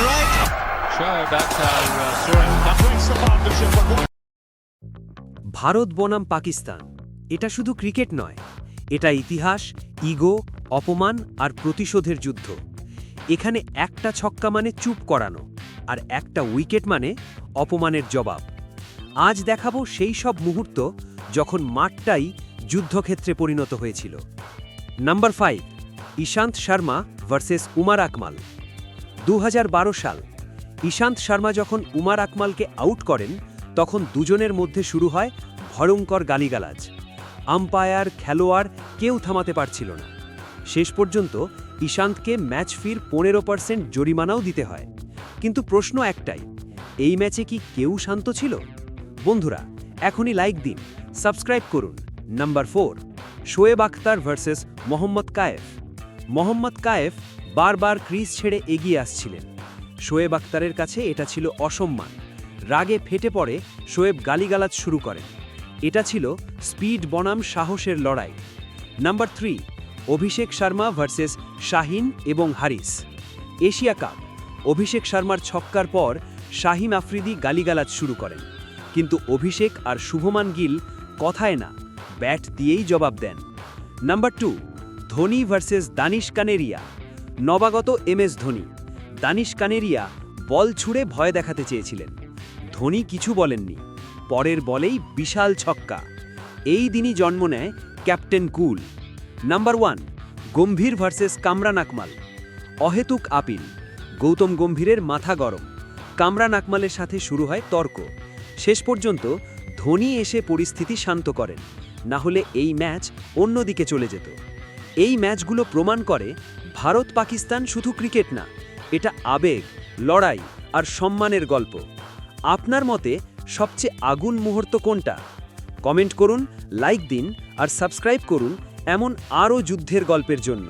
right. Shoaib Akhtar scoring. That breaks the partnership. Bharat বনাম পাকিস্তান এটা শুধু ক্রিকেট নয়, এটা ইতিহাস, ইগো, অপমান আর প্রতিশোধের যুদ্ধ। এখানে একটা ছক্কা মানে চুপ করানো, আর একটা উইকেট মানে অপমানের জবাব। আজ দেখাবো সেই সব মুহূর্ত যখন মাঠটাই যুদ্ধক্ষেত্রে পরিণত হয়েছিল। নাম্বার 5, ইশান্ত শর্মা ভার্সেস উমার আকমাল। 2012 সাল ইশান্ত শর্মা যখন উমার আকমালকে আউট করেন, তখন দুজনের মধ্যে শুরু হয় ভয়ঙ্কর গালিগালাজ। আম্পায়ার, খেলোয়াড় কেউ থামাতে পারছিল না। শেষ পর্যন্ত ইশান্তকে ম্যাচ ফির 15% জরিমানাও দিতে হয়। কিন্তু প্রশ্ন একটাই, এই ম্যাচে কি কেউ শান্ত ছিল? বন্ধুরা, এখনই লাইক দিন, সাবস্ক্রাইব করুন। Number 4, Shoaib Akhtar versus Mohammad Kaif. মোহাম্মদ কায়েফ বারবার ক্রিজ ছেড়ে এগিয়ে আসছিলেন। শোয়েব আখতারের কাছে এটা ছিল অসম্মান। রাগে ফেটে পড়ে শোয়েব গালিগালাজ শুরু করেন। এটা ছিল স্পিড বনাম সাহসের লড়াই। নাম্বার 3, অভিষেক শর্মা ভার্সেস শাহিন এবং হারিস। এশিয়া কাপ, অভিষেক শর্মার ছক্কার পর শাহিন আফ্রিদি গালিগালাজ শুরু করেন, কিন্তু অভিষেক আর শুভমান গিল কথায় না, ব্যাট দিয়েই জবাব দেন। Number 2, Dhoni versus Danish Kaneria. নবাগত MS ধোনি। দানিশ কানেরিয়া বল ছুঁড়ে ভয় দেখাতে চেয়েছিলেন। ধোনি কিছু বলেননি, পরের বলেই বিশাল ছক্কা। এই দিনই জন্ম নেয় ক্যাপ্টেন কুল। নাম্বার 1, গম্ভীর ভার্সেস কামরান আকমাল। অহেতুক আপিল, গৌতম গম্ভীরের মাথা গরম। কামরান আকমালের সাথে শুরু হয় তর্ক। শেষ পর্যন্ত ধোনি এসে পরিস্থিতি শান্ত করেন, না হলে এই ম্যাচ অন্যদিকে চলে যেত। এই ম্যাচগুলো প্রমাণ করে ভারত পাকিস্তান শুধু ক্রিকেট না, এটা আবেগ, লড়াই আর সম্মানের গল্প। আপনার মতে সবচেয়ে আগুন মুহূর্ত কোনটা? কমেন্ট করুন, লাইক দিন আর সাবস্ক্রাইব করুন এমন আরও যুদ্ধের গল্পের জন্য।